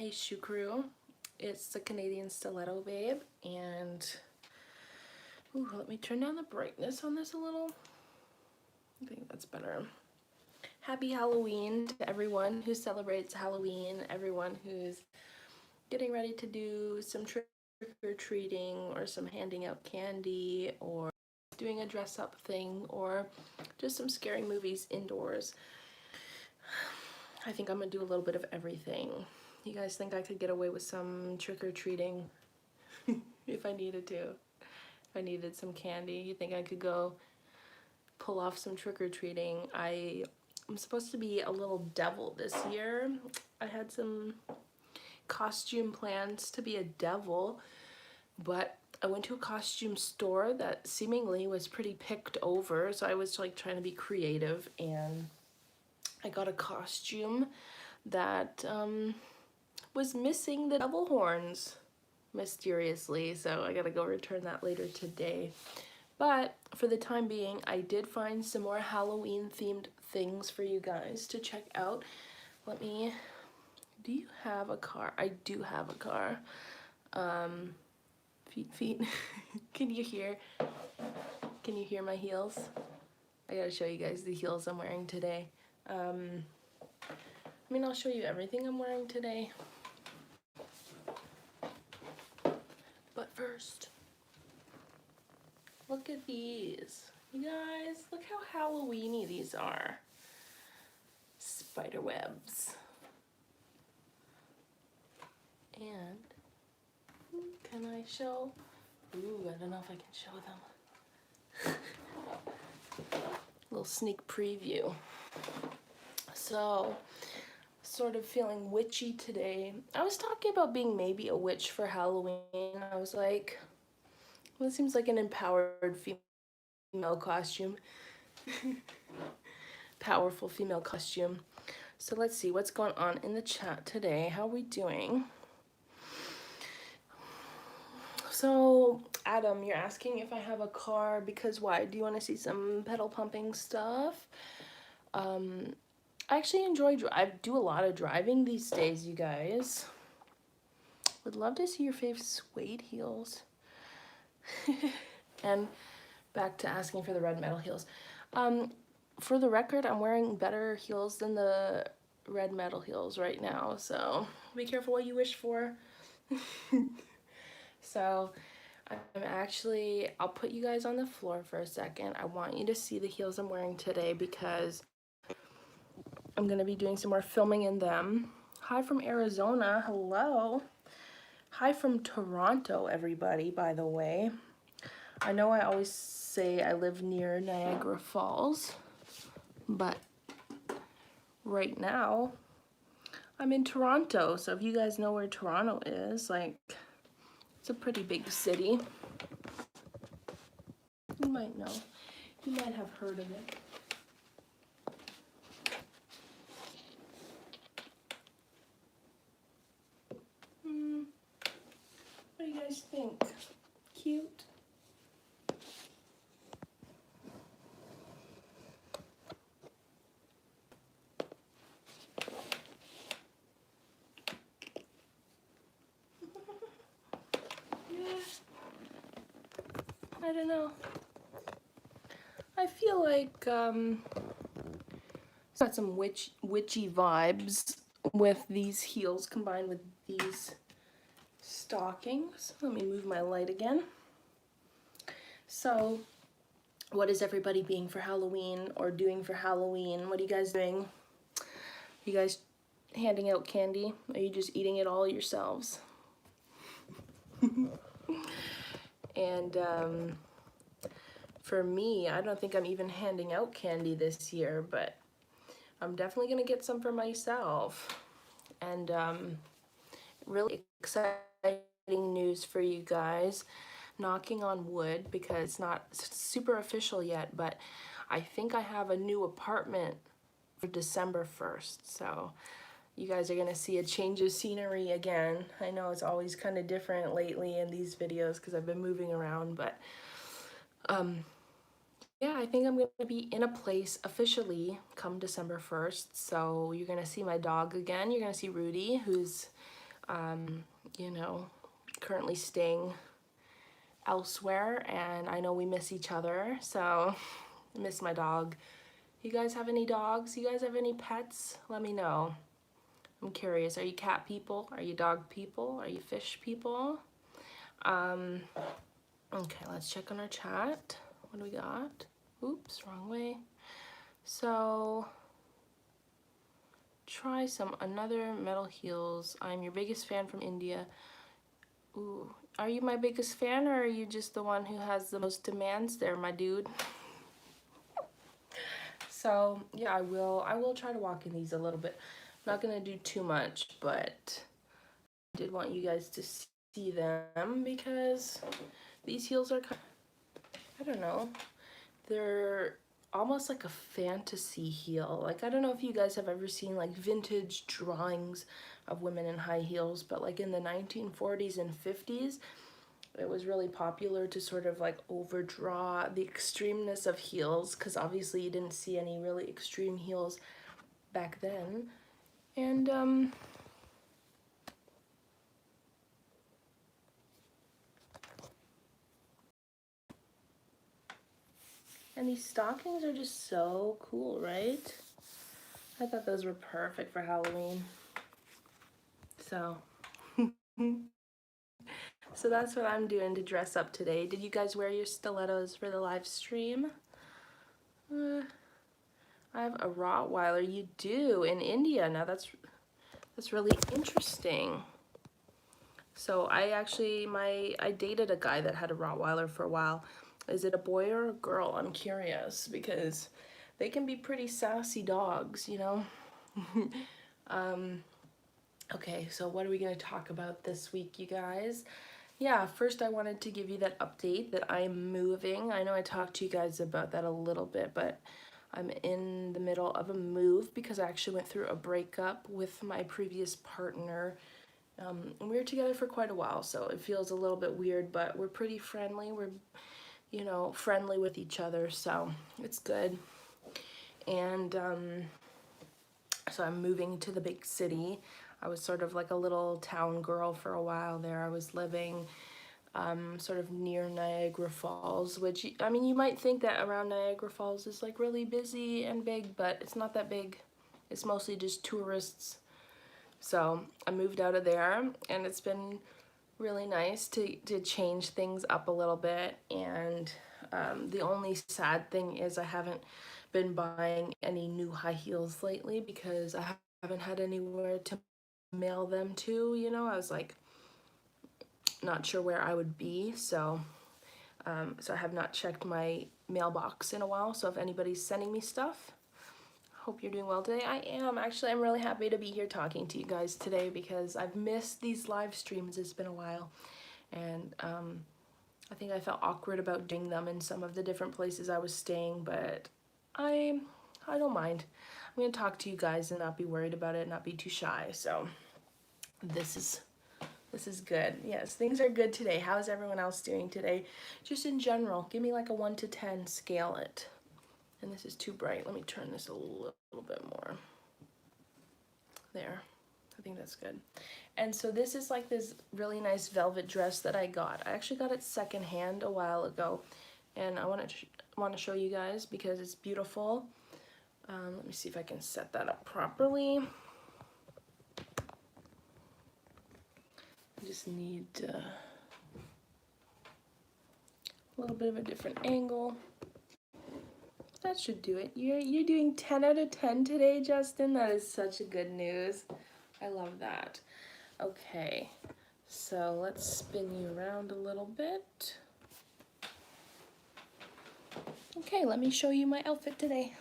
Hey Shoe Crew, it's the Canadian Stiletto babe, and let me turn down the brightness on this a little. I think that's better. Happy Halloween to everyone who celebrates Halloween, everyone who's getting ready to do some trick-or-treating or some handing out candy or doing a dress-up thing or just some scary movies indoors. I think I'm gonna do a little bit of everything. You guys think I could get away with some trick-or-treating if I needed to? If I needed some candy, you think I could go pull off some trick-or-treating? I'm supposed to be a little devil this year. I had some costume plans to be a devil, but I went to a costume store that seemingly was pretty picked over, so I was like trying to be creative, and I got a costume that was missing the devil horns mysteriously, so I gotta go return that later today. But for the time being, I did find some more Halloween themed things for you guys to check out. Do you have a car? I do have a car. Feet. Can you hear my heels? I gotta show you guys the heels I'm wearing today. I'll show you everything I'm wearing today. But first, look at these. You guys, look how Halloween-y these are. Spider webs. And, can I show? I don't know if I can show them. Little sneak preview. So, sort of feeling witchy today. I was talking about being maybe a witch for Halloween. I was like, well, it seems like an empowered female costume. Powerful female costume. So let's see what's going on in the chat today. How are we doing? So, Adam, you're asking if I have a car because why? Do you want to see some pedal pumping stuff? I actually I do a lot of driving these days, you guys. Would love to see your fave suede heels. And back to asking for the red metal heels. For the record, I'm wearing better heels than the red metal heels right now, so be careful what you wish for. So I'll put you guys on the floor for a second. I want you to see the heels I'm wearing today because I'm gonna be doing some more filming in them. Hi from Arizona, hello. Hi from Toronto, everybody, by the way. I know I always say I live near Niagara Falls, but right now I'm in Toronto. So if you guys know where Toronto is, like, it's a pretty big city. You might know. You might have heard of it. What do you guys think? Cute? I don't know. I feel like it's got some witchy vibes with these heels combined with these stockings. Let me move my light again. So, what is everybody being for Halloween or doing for Halloween? What are you guys doing? Are you guys handing out candy? Or are you just eating it all yourselves? And for me, I don't think I'm even handing out candy this year, but I'm definitely gonna get some for myself. And really exciting news for you guys. Knocking on wood because it's not super official yet, but I think I have a new apartment for December 1st. So you guys are gonna see a change of scenery again. I know it's always kind of different lately in these videos because I've been moving around, but yeah, I think I'm gonna be in a place officially come December 1st. So you're gonna see my dog again. You're gonna see Rudy, who's you know, currently staying elsewhere, and I know we miss each other, so I miss my dog. You guys have any dogs? You guys have any pets? Let me know. I'm curious. Are you cat people? Are you dog people? Are you fish people? Okay, let's check on our chat. What do we got? Oops, wrong way. So, try some another metal heels. I'm your biggest fan from India. Ooh, are you my biggest fan, or are you just the one who has the most demands there, my dude? So yeah, I will try to walk in these a little bit. I'm not gonna do too much, but I did want you guys to see them because these heels are, I don't know, they're almost like a fantasy heel. Like, I don't know if you guys have ever seen like vintage drawings of women in high heels, but like in the 1940s and 50s, it was really popular to sort of like overdraw the extremeness of heels, because obviously you didn't see any really extreme heels back then. And these stockings are just so cool, right? I thought those were perfect for Halloween. So so that's what I'm doing to dress up today. Did you guys wear your stilettos for the live stream? I have a Rottweiler. You do, in India. Now that's really interesting. So I dated a guy that had a Rottweiler for a while. Is it a boy or a girl? I'm curious, because they can be pretty sassy dogs, you know? Okay, so what are we gonna talk about this week, you guys? Yeah, first I wanted to give you that update that I'm moving. I know I talked to you guys about that a little bit, but I'm in the middle of a move because I actually went through a breakup with my previous partner. And we were together for quite a while, so it feels a little bit weird, but we're pretty friendly. We're, you know, friendly with each other, so it's good. And so I'm moving to the big city. I was sort of like a little town girl for a while there. I was living sort of near Niagara Falls, which, I mean, you might think that around Niagara Falls is like really busy and big, but it's not that big. It's mostly just tourists. So I moved out of there, and it's been really nice to change things up a little bit. And the only sad thing is I haven't been buying any new high heels lately because I haven't had anywhere to mail them to, you know. I was like not sure where I would be, so I have not checked my mailbox in a while. So if anybody's sending me stuff, hope you're doing well today. I am. Actually, I'm really happy to be here talking to you guys today because I've missed these live streams. It's been a while, and I think I felt awkward about doing them in some of the different places I was staying, but I don't mind. I'm gonna talk to you guys and not be worried about it, not be too shy. So this is good. Yes, things are good today. How's everyone else doing today? Just in general, give me like a 1 to 10, scale it. And this is too bright. Let me turn this a little bit more. There. I think that's good. And so this is like this really nice velvet dress that I got. I actually got it secondhand a while ago, and I want to show you guys because it's beautiful. Let me see if I can set that up properly. I just need a little bit of a different angle. That should do it. You're doing 10 out of 10 today, Justin. That is such a good news. I love that. Okay, so let's spin you around a little bit. Okay, let me show you my outfit today.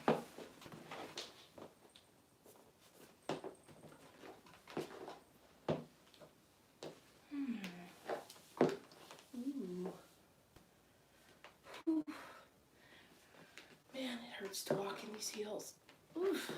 Ooh. Ooh. Man, it hurts to walk in these heels. Oof.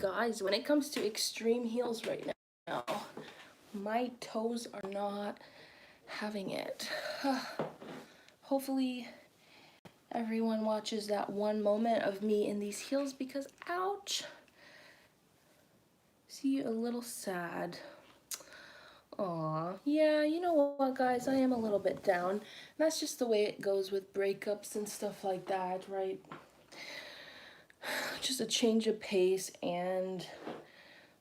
guys, when it comes to extreme heels right now, my toes are not having it. Hopefully everyone watches that one moment of me in these heels because ouch. See, a little sad. Aw, yeah, you know what, guys? I am a little bit down. That's just the way it goes with breakups and stuff like that, right? Just a change of pace and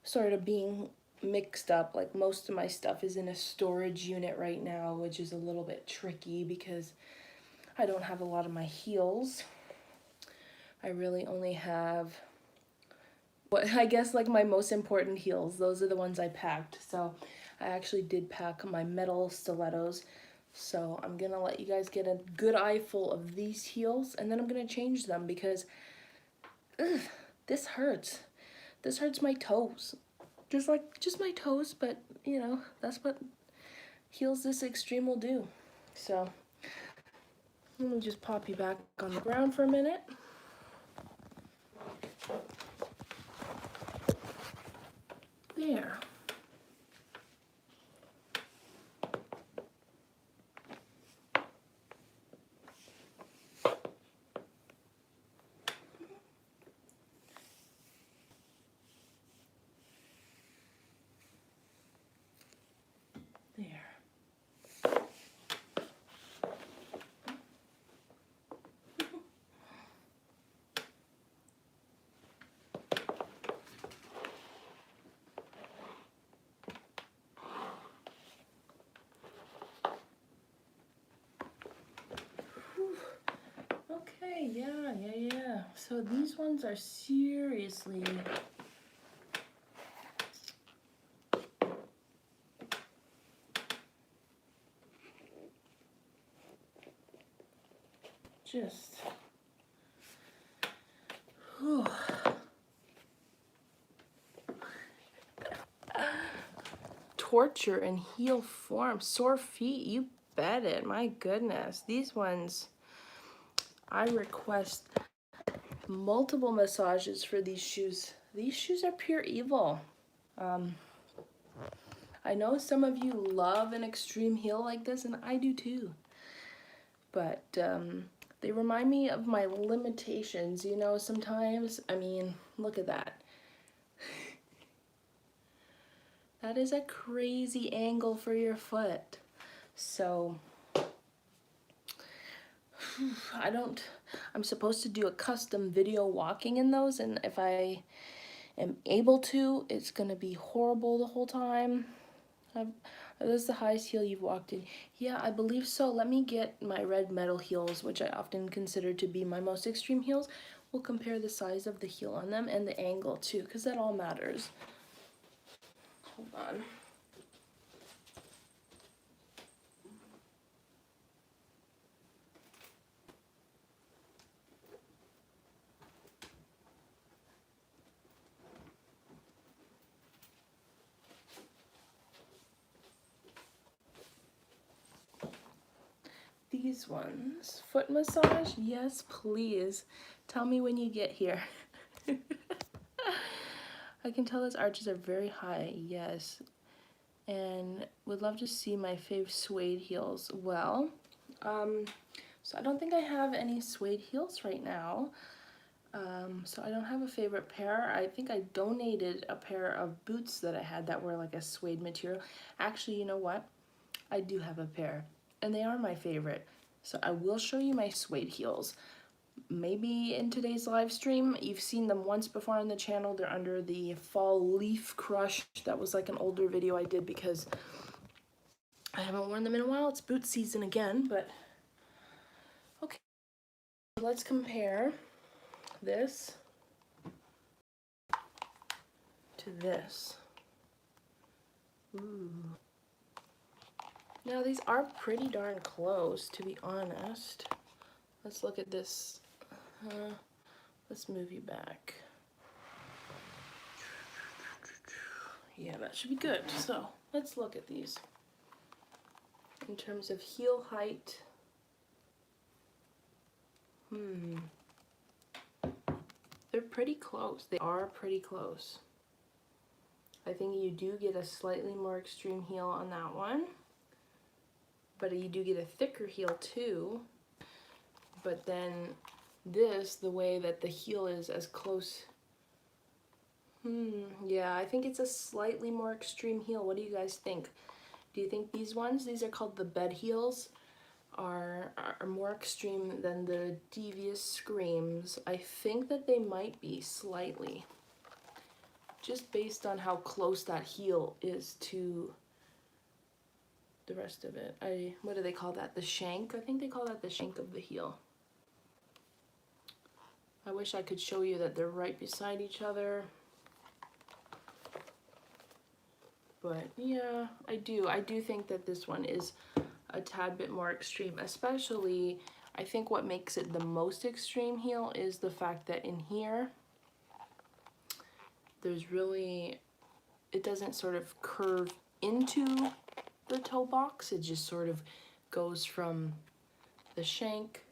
sort of being mixed up. Like, most of my stuff is in a storage unit right now, which is a little bit tricky because I don't have a lot of my heels. I really only have, what I guess, like my most important heels. Those are the ones I packed. So I actually did pack my metal stilettos. So I'm gonna let you guys get a good eyeful of these heels, and then I'm gonna change them because this hurts. This hurts my toes. Just my toes, but you know, that's what heels this extreme will do. So let me just pop you back on the ground for a minute. There. There. Okay, yeah. So these ones are seriously just whew. Torture in heel form. Sore feet, you bet it. My goodness. These ones, I request multiple massages for these shoes. These shoes are pure evil. I know some of you love an extreme heel like this, and I do too. But they remind me of my limitations, you know, sometimes. I mean, look at that. That is a crazy angle for your foot. So, I'm supposed to do a custom video walking in those, and if I am able to, it's gonna be horrible the whole time. Are those the highest heel you've walked in? Yeah, I believe so. Let me get my red metal heels, which I often consider to be my most extreme heels. We'll compare the size of the heel on them and the angle too, because that all matters. Hold on. These ones, foot massage? Yes, please. Tell me when you get here. I can tell those arches are very high, yes. And would love to see my fave suede heels. Well, so I don't think I have any suede heels right now. So I don't have a favorite pair. I think I donated a pair of boots that I had that were like a suede material. Actually, you know what? I do have a pair, and they are my favorite. So I will show you my suede heels. Maybe in today's live stream. You've seen them once before on the channel. They're under the fall leaf crush. That was like an older video I did because I haven't worn them in a while. It's boot season again, but okay. Let's compare this to this. Ooh. Now these are pretty darn close, to be honest. Let's look at this. Let's move you back. Yeah, that should be good. So let's look at these. In terms of heel height. They're pretty close. They are pretty close. I think you do get a slightly more extreme heel on that one, but you do get a thicker heel too. But then this, the way that the heel is as close, yeah, I think it's a slightly more extreme heel. What do you guys think? Do you think these ones, these are called the bed heels, are more extreme than the Devious Screams? I think that they might be slightly, just based on how close that heel is to the rest of it. What do they call that? The shank? I think they call that the shank of the heel. I wish I could show you that they're right beside each other. But yeah, I do think that this one is a tad bit more extreme, especially I think what makes it the most extreme heel is the fact that in here, there's really, it doesn't sort of curve into the toe box. It just sort of goes from the shank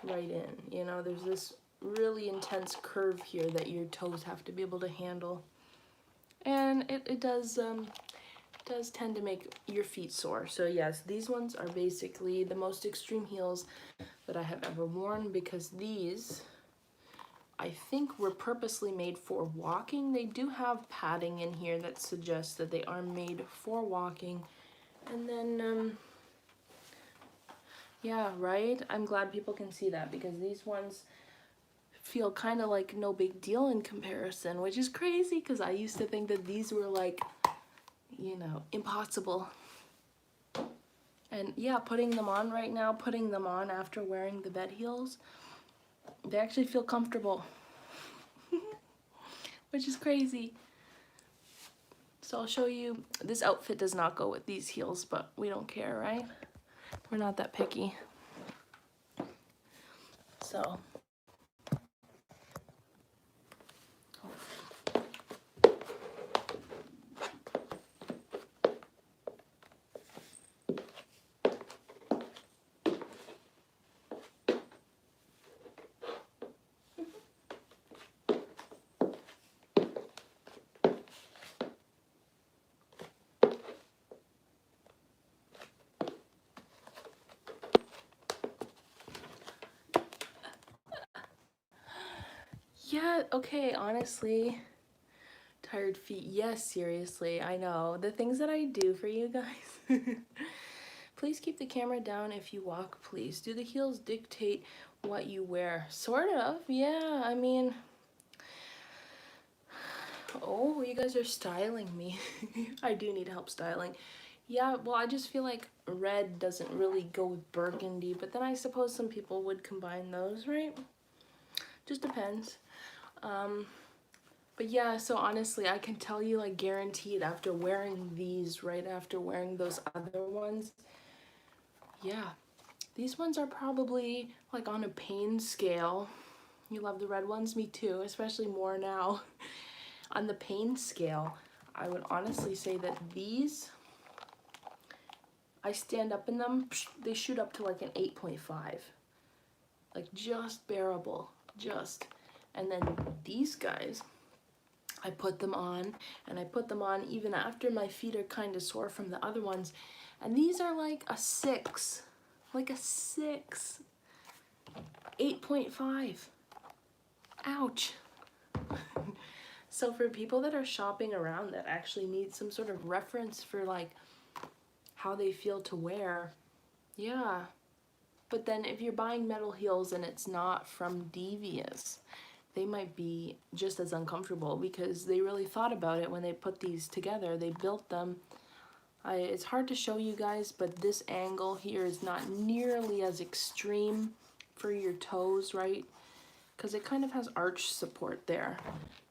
right in. You know, there's this really intense curve here that your toes have to be able to handle. And it does tend to make your feet sore. So yes, these ones are basically the most extreme heels that I have ever worn, because these, I think, were purposely made for walking. They do have padding in here that suggests that they are made for walking. And then, yeah, right? I'm glad people can see that, because these ones feel kind of like no big deal in comparison, which is crazy, because I used to think that these were like, you know, impossible. And yeah, putting them on right now, putting them on after wearing the bed heels, they actually feel comfortable, which is crazy. So I'll show you, this outfit does not go with these heels, but we don't care, right? We're not that picky. So yeah, okay, honestly, tired feet, yes, seriously, I know. The things that I do for you guys. Please keep the camera down if you walk, please. Do the heels dictate what you wear? Sort of, yeah, I mean, oh, you guys are styling me. I do need help styling. Yeah, well, I just feel like red doesn't really go with burgundy, but then I suppose some people would combine those, right? Just depends. But yeah, so honestly, I can tell you, like, guaranteed, after wearing these, right after wearing those other ones, yeah, these ones are probably, like, on a pain scale. You love the red ones? Me too, especially more now. On the pain scale, I would honestly say that these, I stand up in them, they shoot up to like an 8.5. Like, just bearable, just. And then these guys, I put them on, and I put them on even after my feet are kind of sore from the other ones. And these are like a 6, like a 6, 8.5. Ouch. So for people that are shopping around that actually need some sort of reference for like how they feel to wear, yeah. But then if you're buying metal heels and it's not from Devious, they might be just as uncomfortable, because they really thought about it when they put these together. They built them. It's hard to show you guys, but this angle here is not nearly as extreme for your toes, right? Because it kind of has arch support there.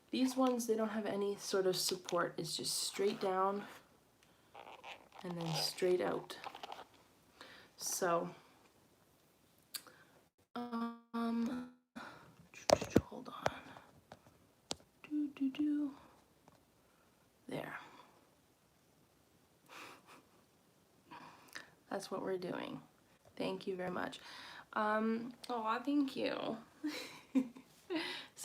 These ones, they don't have any sort of support. It's just straight down and then straight out. So, hold on. There. That's what we're doing. Thank you very much. Oh, thank you.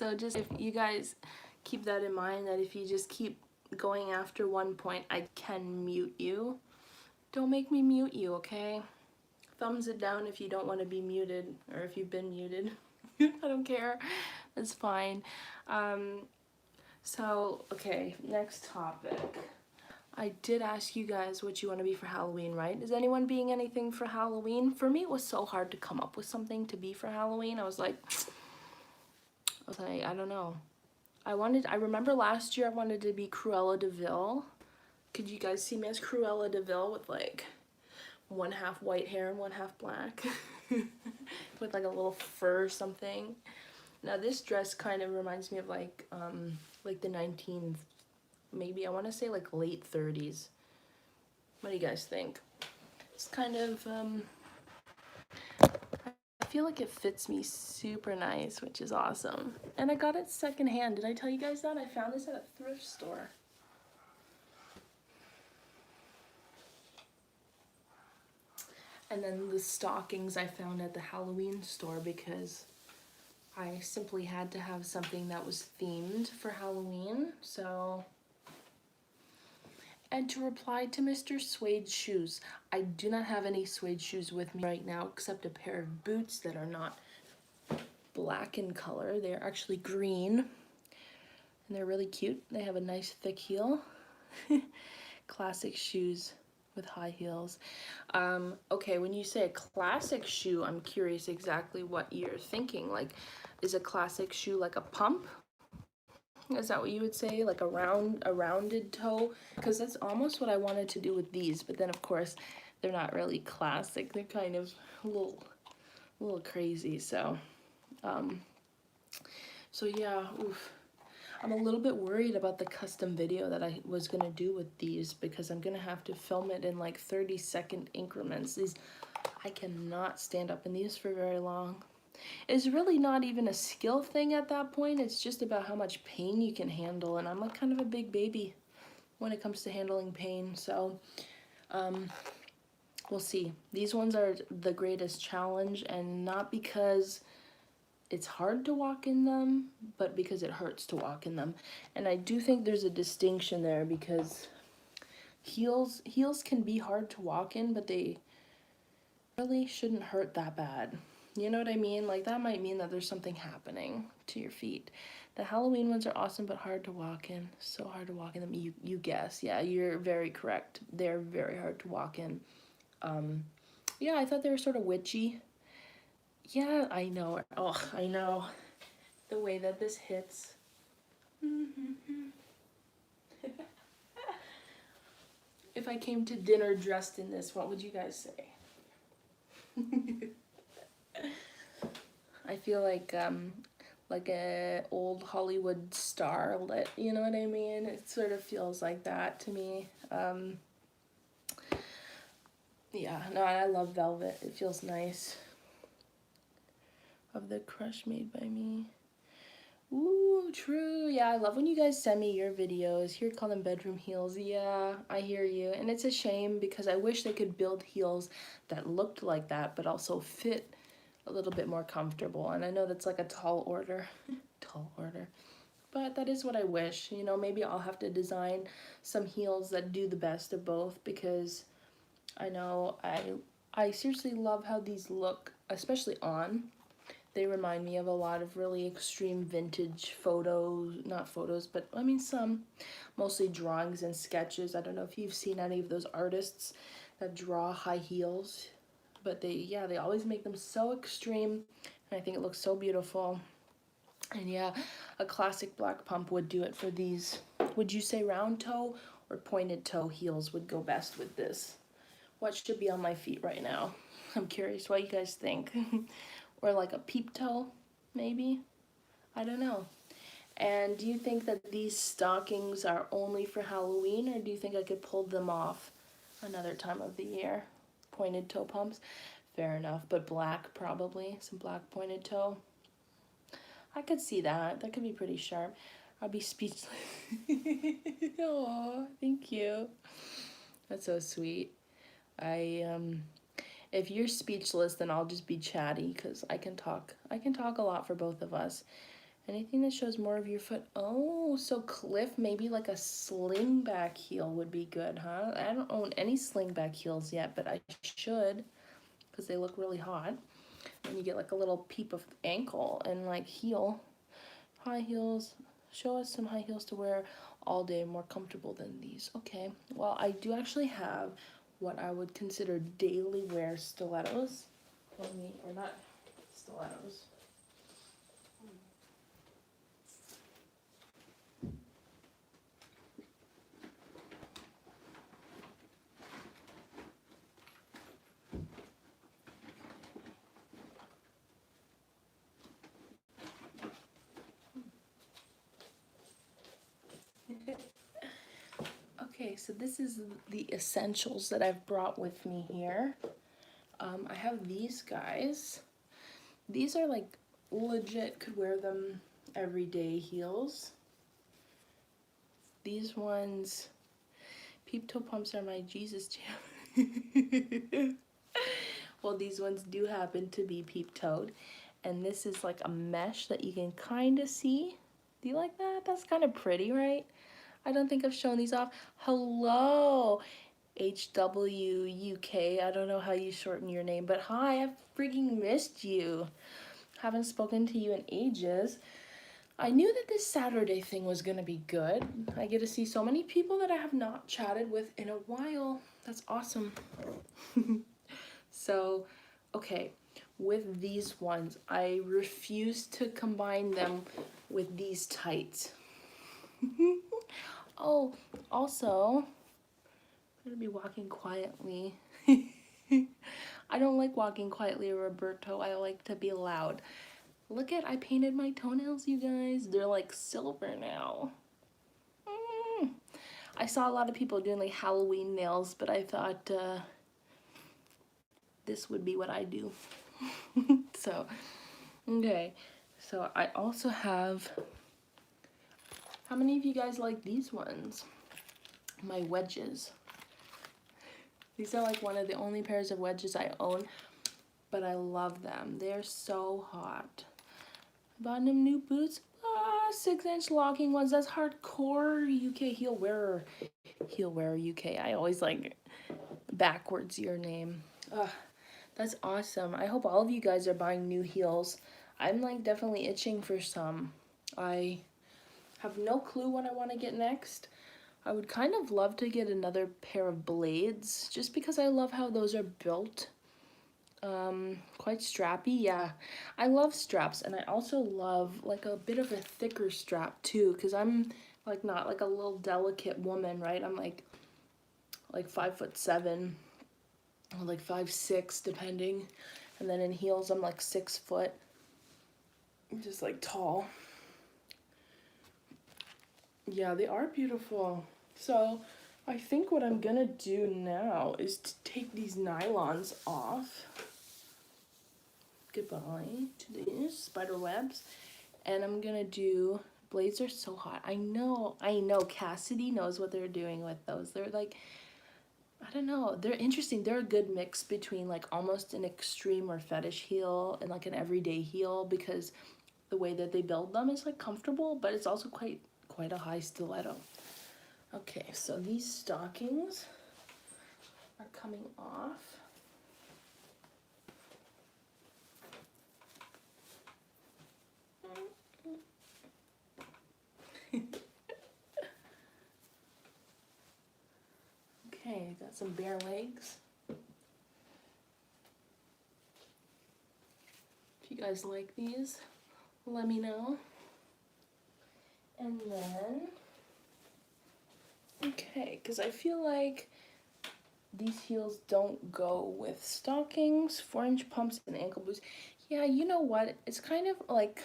So just if you guys keep that in mind, that if you just keep going after one point, I can mute you. Don't make me mute you, okay? Thumbs it down if you don't want to be muted, or if you've been muted. I don't care. It's fine. So, okay, next topic. I did ask you guys what you want to be for Halloween, right? Is anyone being anything for Halloween? For me, it was so hard to come up with something to be for Halloween. I was like, I don't know. I remember last year I wanted to be Cruella de Vil. Could you guys see me as Cruella de Vil with like one half white hair and one half black? With like a little fur or something. Now this dress kind of reminds me of like the 19th, maybe I want to say like late 30s. What do you guys think? It's kind of I feel like it fits me super nice, which is awesome. And I got it secondhand. Did I tell you guys that? I found this at a thrift store. And then the stockings I found at the Halloween store because I simply had to have something that was themed for Halloween. So, and to reply to Mr. Suede's shoes, I do not have any suede shoes with me right now except a pair of boots that are not black in color. They're actually green and they're really cute. They have a nice thick heel. Classic shoes with high heels. Okay, when you say a classic shoe, I'm curious exactly what you're thinking. Like, is a classic shoe like a pump? Is that what you would say? Like a rounded toe? Because that's almost what I wanted to do with these, but then of course they're not really classic. They're kind of a little crazy. So yeah, oof. I'm a little bit worried about the custom video that I was gonna do with these because I'm gonna have to film it in like 30-second increments. I cannot stand up in these for very long. It's really not even a skill thing at that point. It's just about how much pain you can handle, and I'm like kind of a big baby when it comes to handling pain. So we'll see. These ones are the greatest challenge, and not because it's hard to walk in them, but because it hurts to walk in them. And I do think there's a distinction there because heels can be hard to walk in, but they really shouldn't hurt that bad. You know what I mean? Like that might mean that there's something happening to your feet. The Halloween ones are awesome, but hard to walk in. So hard to walk in them. You guess. Yeah, you're very correct. They're very hard to walk in. Yeah, I thought they were sort of witchy. Yeah, I know. Oh, I know. The way that this hits. If I came to dinner dressed in this, what would you guys say? I feel like a old Hollywood starlet, you know what I mean? It sort of feels like that to me. Yeah, no, I love velvet. It feels nice. Of the crush made by me. Ooh, true. Yeah, I love when you guys send me your videos. Here, call them bedroom heels. Yeah, I hear you. And it's a shame because I wish they could build heels that looked like that, but also fit a little bit more comfortable. And I know that's like a tall order. Tall order. But that is what I wish. You know, maybe I'll have to design some heels that do the best of both because I know I seriously love how these look, especially on. They remind me of a lot of really extreme vintage photos, not photos, but I mean some, mostly drawings and sketches. I don't know if you've seen any of those artists that draw high heels, but they always make them so extreme, and I think it looks so beautiful. And yeah, a classic black pump would do it for these. Would you say round toe or pointed toe heels would go best with this? What should be on my feet right now? I'm curious what you guys think. Or like a peep toe, maybe? I don't know. And do you think that these stockings are only for Halloween, or do you think I could pull them off another time of the year? Pointed toe pumps? Fair enough, but black probably, some black pointed toe. I could see that. That could be pretty sharp. I'll be speechless. Aw, thank you. That's so sweet. If you're speechless, then I'll just be chatty because I can talk a lot for both of us. Anything that shows more of your foot. Oh, so Cliff, maybe like a slingback heel would be good, huh? I don't own any slingback heels yet, but I should because they look really hot. And you get like a little peep of ankle and like heel. High heels. Show us some high heels to wear all day, more comfortable than these. Okay, well, I do actually have what I would consider daily wear stilettos. Or not stilettos. Okay, so this is the essentials that I've brought with me here. I have these guys. These are like legit, could wear them everyday heels. These ones, peep toe pumps are my Jesus jam. Well, these ones do happen to be peep toed. And this is like a mesh that you can kind of see. Do you like that? That's kind of pretty, right? I don't think I've shown these off. Hello, HWUK. I don't know how you shorten your name, but hi, I've freaking missed you. Haven't spoken to you in ages. I knew that this Saturday thing was gonna be good. I get to see so many people that I have not chatted with in a while. That's awesome. So, okay, with these ones, I refuse to combine them with these tights. Oh, also, I'm gonna be walking quietly. I don't like walking quietly, Roberto. I like to be loud. Look at, I painted my toenails, you guys. They're like silver now. I saw a lot of people doing like Halloween nails, but I thought this would be what I do. So, okay. So I also have, how many of you guys like these ones? My wedges. These are like one of the only pairs of wedges I own, but I love them. They're so hot. I bought them new boots. 6-inch locking ones. That's hardcore UK heel wearer. Heel wearer UK. I always like backwards your name. That's awesome. I hope all of you guys are buying new heels. I'm like definitely itching for some. I have no clue what I want to get next. I would kind of love to get another pair of blades just because I love how those are built. Quite strappy. Yeah, I love straps, and I also love like a bit of a thicker strap too, because I'm like not like a little delicate woman, right? I'm like 5'7" or like 5'6" depending, and then in heels I'm like 6 foot. I'm just like tall. Yeah, they are beautiful. So I think what I'm gonna do now is to take these nylons off. Goodbye to these spider webs. And I'm gonna do, blades are so hot. I know, Cassidy knows what they're doing with those. They're like, I don't know, they're interesting. They're a good mix between like almost an extreme or fetish heel and like an everyday heel, because the way that they build them is like comfortable, but it's also quite a high stiletto. Okay, so these stockings are coming off. Okay, got some bare legs. If you guys like these, let me know. And then, okay, because I feel like these heels don't go with stockings, 4-inch pumps, and ankle boots. Yeah, you know what? It's kind of like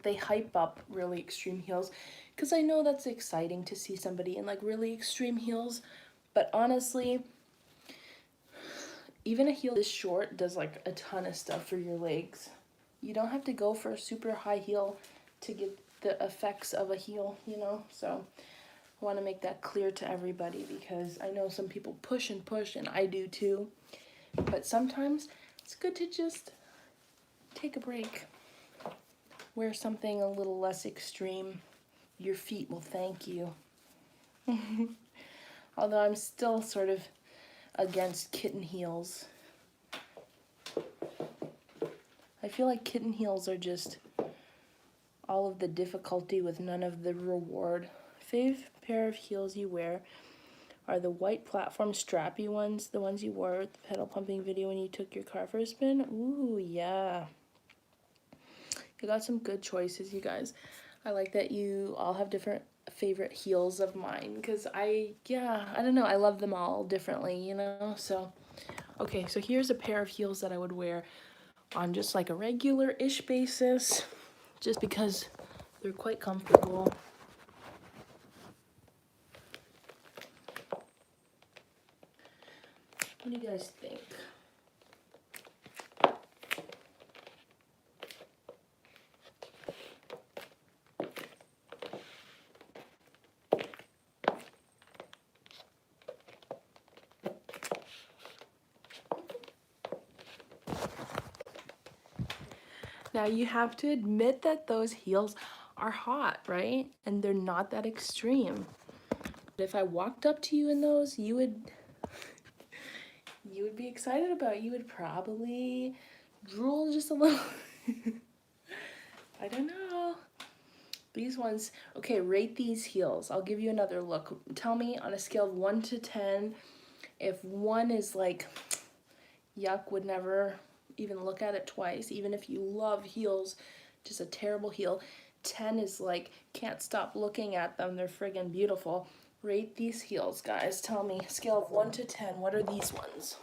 they hype up really extreme heels, because I know that's exciting to see somebody in like really extreme heels, but honestly, even a heel this short does like a ton of stuff for your legs. You don't have to go for a super high heel to get the effects of a heel, you know? So I want to make that clear to everybody, because I know some people push and push, and I do too. But sometimes it's good to just take a break. wear something a little less extreme. Your feet will thank you. Although I'm still sort of against kitten heels. I feel like kitten heels are just all of the difficulty with none of the reward. Fave pair of heels you wear are the white platform strappy ones, the ones you wore at the pedal pumping video when you took your car for a spin. Ooh, yeah. You got some good choices, you guys. I like that you all have different favorite heels of mine, because I don't know, I love them all differently, you know? So, okay, so here's a pair of heels that I would wear on just like a regular-ish basis, just because they're quite comfortable. What do you guys think? Now you have to admit that those heels are hot, right? And they're not that extreme. But if I walked up to you in those, you would be excited about it. You would probably drool just a little. I don't know. These ones, okay, rate these heels. I'll give you another look. Tell me on a scale of 1 to 10, if 1 is like, yuck, would never even look at it twice, even if you love heels, just a terrible heel. 10 is like, can't stop looking at them, they're friggin' beautiful. Rate these heels, guys. Tell me, scale of 1 to 10, what are these ones?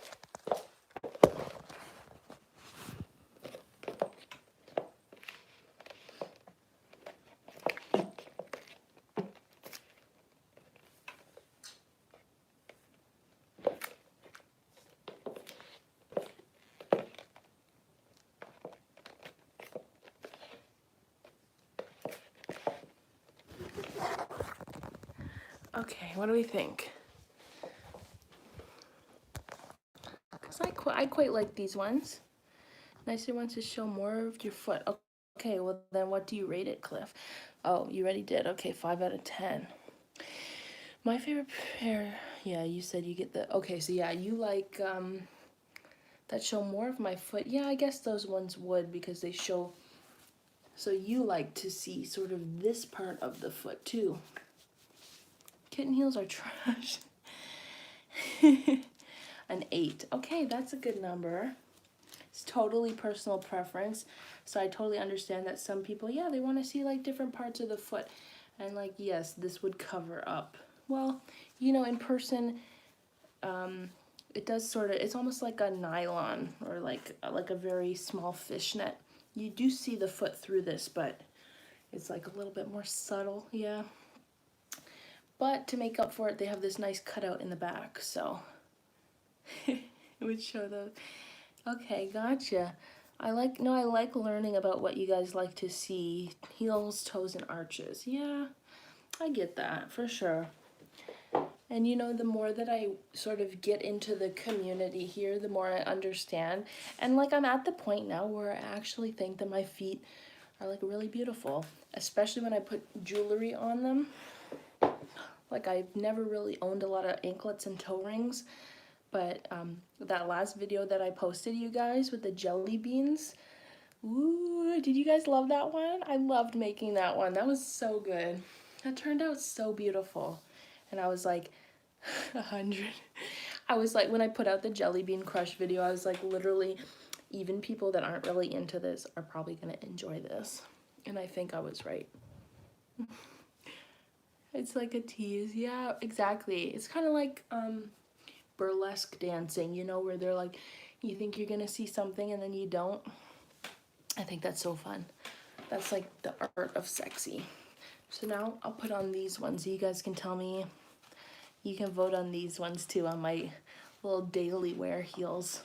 Okay, what do we think? Because I quite like these ones. Nicer ones to show more of your foot. Okay, well then what do you rate it, Cliff? Oh, you already did. Okay, 5 out of 10. My favorite pair, yeah, you said you get the, okay, so yeah, you like, that show more of my foot. Yeah, I guess those ones would, because they show, so you like to see sort of this part of the foot too. Kitten heels are trash. An 8. Okay, that's a good number. It's totally personal preference. So I totally understand that some people, yeah, they want to see like different parts of the foot. And like, yes, this would cover up. Well, you know, in person, it does sort of, it's almost like a nylon or like a very small fishnet. You do see the foot through this, but it's like a little bit more subtle, yeah. But to make up for it, they have this nice cutout in the back, so it would show those. Okay, gotcha. I like learning about what you guys like to see. Heels, toes, and arches. Yeah, I get that, for sure. And you know, the more that I sort of get into the community here, the more I understand. And like, I'm at the point now where I actually think that my feet are like really beautiful, especially when I put jewelry on them. Like, I've never really owned a lot of anklets and toe rings, but that last video that I posted, you guys, with the jelly beans, ooh, did you guys love that one? I loved making that one. That was so good. That turned out so beautiful. And I was like, 100. I was like, when I put out the jelly bean crush video, I was like, literally, even people that aren't really into this are probably gonna enjoy this. And I think I was right. It's like a tease. Yeah, exactly. It's kind of like burlesque dancing, you know, where they're like, you think you're gonna see something and then you don't. I think that's so fun. That's like the art of sexy. So now I'll put on these ones. You guys can tell me, you can vote on these ones too, on my little daily wear heels.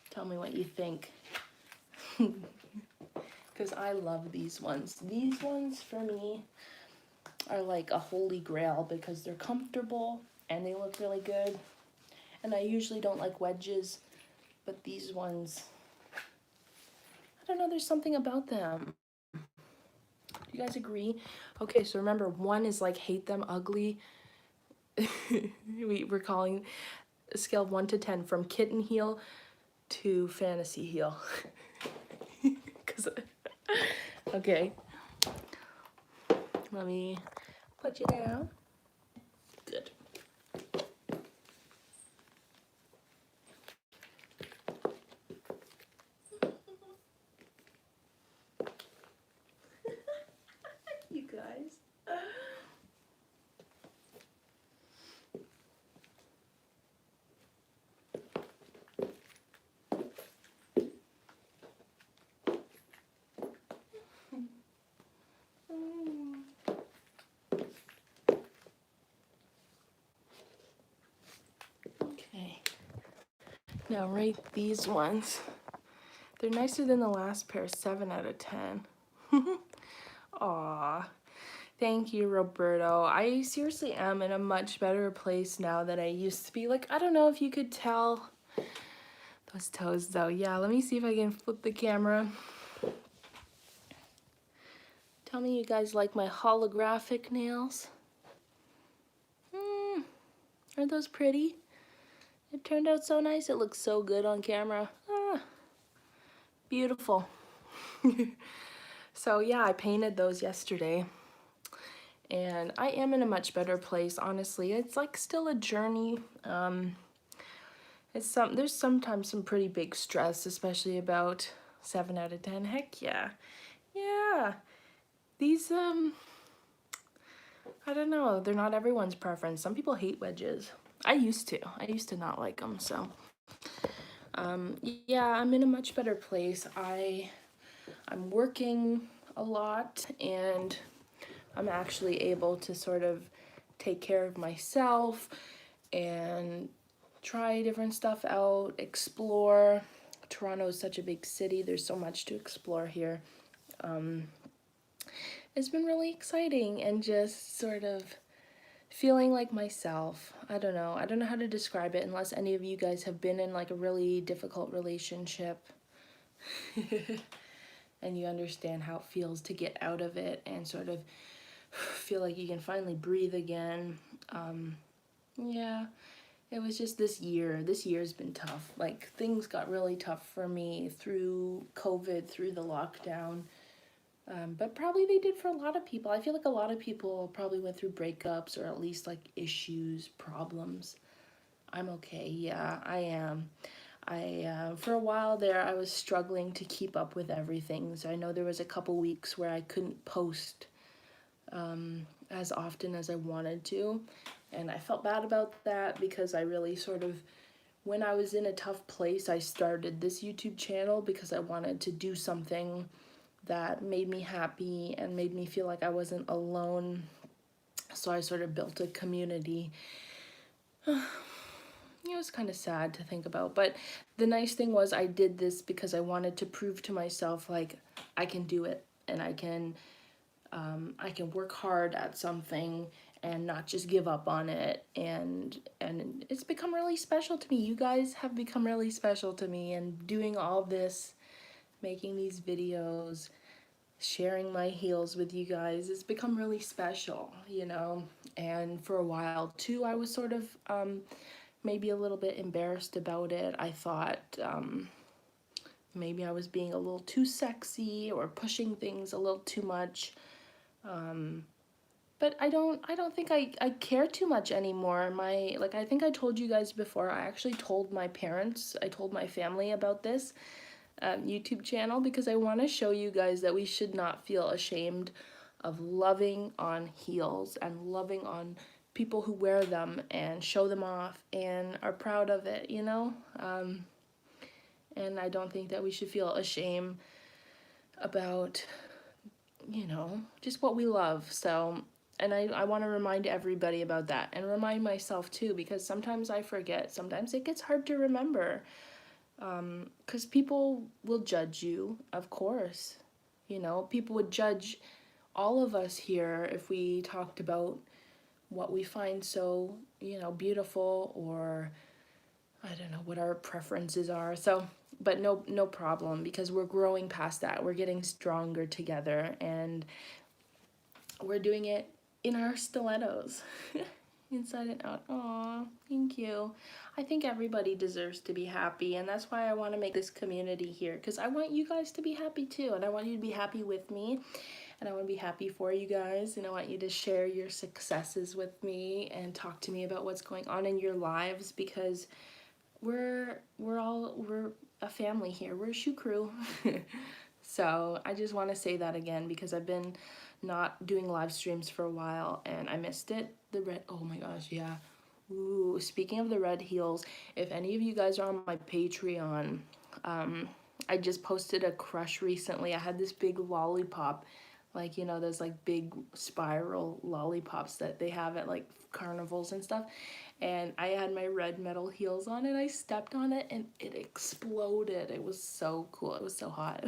Tell me what you think. Because I love these ones. These ones for me are like a holy grail because they're comfortable and they look really good. And I usually don't like wedges, but these ones, I don't know, there's something about them. Do you guys agree? Okay, so remember, 1 is like hate them ugly. We're calling a scale of 1 to 10 from kitten heel to fantasy heel. Cause, okay, let me put you down. Good. You guys. Okay. Now rate these ones. They're nicer than the last pair, 7 out of 10. Aw. Thank you, Roberto. I seriously am in a much better place now than I used to be. Like, I don't know if you could tell those toes though. Yeah, let me see if I can flip the camera. Tell me you guys like my holographic nails. Aren't those pretty? It turned out so nice. It looks so good on camera. Ah, beautiful. So yeah, I painted those yesterday. And I am in a much better place, honestly. It's like still a journey. There's sometimes some pretty big stress, especially about 7 out of 10. Heck yeah. Yeah. These, I don't know. They're not everyone's preference. Some people hate wedges. I used to not like them, so. Yeah, I'm in a much better place. I'm working a lot, and I'm actually able to sort of take care of myself and try different stuff out, explore. Toronto is such a big city. There's so much to explore here. It's been really exciting and just sort of feeling like myself. I don't know. I don't know how to describe it unless any of you guys have been in like a really difficult relationship. And you understand how it feels to get out of it and sort of feel like you can finally breathe again. Yeah, it was just this year. This year's been tough. Like, things got really tough for me through COVID, through the lockdown. But probably they did for a lot of people. I feel like a lot of people probably went through breakups or at least like issues, problems. I'm okay. Yeah, I am. For a while there, I was struggling to keep up with everything. So I know there was a couple weeks where I couldn't post as often as I wanted to. And I felt bad about that because I really sort of, when I was in a tough place, I started this YouTube channel because I wanted to do something that made me happy and made me feel like I wasn't alone. So I sort of built a community. It was kind of sad to think about, but the nice thing was I did this because I wanted to prove to myself like I can do it, and I can work hard at something and not just give up on it. And it's become really special to me. You guys have become really special to me, and doing all this, making these videos, sharing my heels with you guys, it's become really special, you know. And for a while too, I was sort of maybe a little bit embarrassed about it. I thought maybe I was being a little too sexy or pushing things a little too much. But I don't think I care too much anymore. I think I told you guys before, I actually told my parents, I told my family about this YouTube channel because I want to show you guys that we should not feel ashamed of loving on heels and loving on people who wear them and show them off and are proud of it, you know? And I don't think that we should feel ashamed about, you know, just what we love. So, and I want to remind everybody about that and remind myself too, because sometimes I forget. Sometimes it gets hard to remember because people will judge you, of course. You know, people would judge all of us here if we talked about what we find so, you know, beautiful, or I don't know what our preferences are. So, but no problem, because we're growing past that. We're getting stronger together, and we're doing it in our stilettos. Inside and out. Aw, thank you. I think everybody deserves to be happy, and that's why I want to make this community here, because I want you guys to be happy too, and I want you to be happy with me, and I want to be happy for you guys, and I want you to share your successes with me and talk to me about what's going on in your lives, because we're a family here. We're a shoe crew. So I just want to say that again, because I've been not doing live streams for a while and I missed it. The red, oh my gosh, yeah. Ooh, speaking of the red heels, if any of you guys are on my Patreon, I just posted a crush recently. I had this big lollipop, like, you know, those like big spiral lollipops that they have at like carnivals and stuff. And I had my red metal heels on and I stepped on it and it exploded. It was so cool. It was so hot.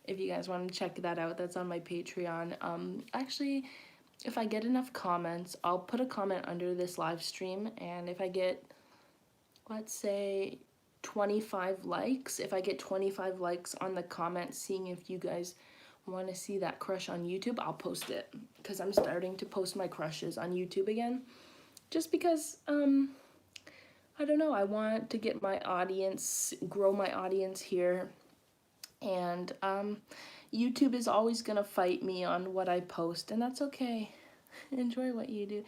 If you guys want to check that out, that's on my Patreon. Actually, if I get enough comments, I'll put a comment under this live stream, and if I get, let's say, 25 likes, if I get 25 likes on the comment saying if you guys want to see that crush on YouTube, I'll post it, because I'm starting to post my crushes on YouTube again, just because I don't know, I want to get my audience, grow my audience here. And YouTube is always gonna fight me on what I post, and that's okay. Enjoy what you do.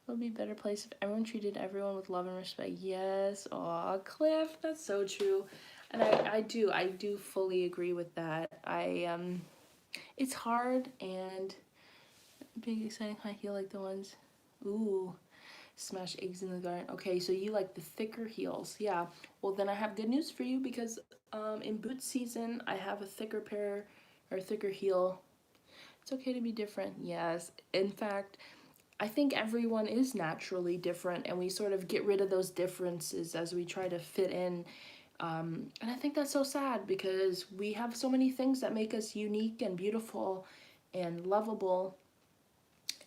It'll be a better place if everyone treated everyone with love and respect. Yes. Aw, Cliff, that's so true. And I do fully agree with that. It's hard, and big exciting high heel like the ones. Ooh, smash eggs in the garden. Okay, so you like the thicker heels. Yeah, well then I have good news for you, because in boot season I have a thicker pair or thicker heel. It's okay to be different. Yes, in fact, I think everyone is naturally different, and we sort of get rid of those differences as we try to fit in. And I think that's so sad, because we have so many things that make us unique and beautiful and lovable,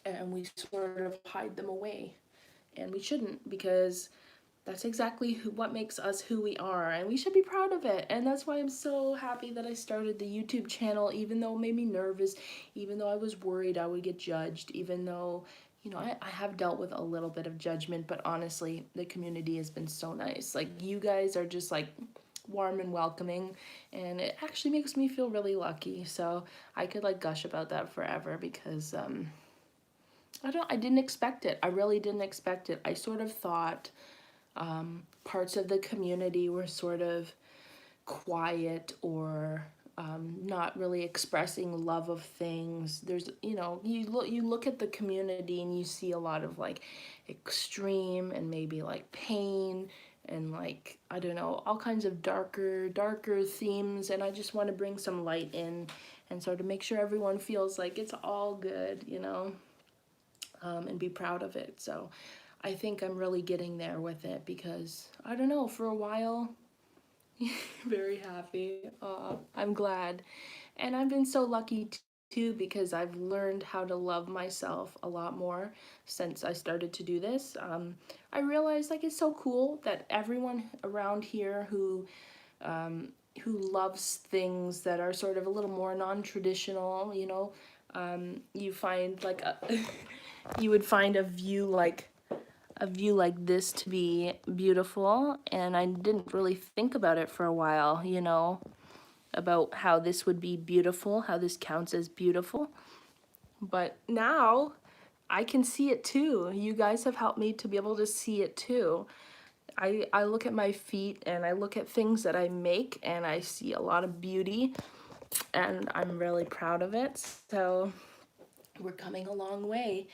and we sort of hide them away. And we shouldn't, because that's exactly what makes us who we are, and we should be proud of it. And that's why I'm so happy that I started the YouTube channel, even though it made me nervous, even though I was worried I would get judged, even though, you know, I have dealt with a little bit of judgment, but honestly, the community has been so nice. Like, you guys are just like warm and welcoming, and it actually makes me feel really lucky. So I could like gush about that forever, because I didn't expect it. I really didn't expect it. I sort of thought parts of the community were sort of quiet, or not really expressing love of things. There's, you know, you look at the community and you see a lot of like extreme and maybe like pain and like, I don't know, all kinds of darker themes, and I just want to bring some light in and sort of make sure everyone feels like it's all good, you know, and be proud of it. So I think I'm really getting there with it, because I don't know, for a while, very happy. I'm glad. And I've been so lucky too, because I've learned how to love myself a lot more since I started to do this. I realized like it's so cool that everyone around here who loves things that are sort of a little more non-traditional, you know, you find like you would find a view like this to be beautiful, and I didn't really think about it for a while, you know, about how this would be beautiful, how this counts as beautiful. But now I can see it too. You guys have helped me to be able to see it too. I look at my feet and I look at things that I make, and I see a lot of beauty, and I'm really proud of it. So we're coming a long way,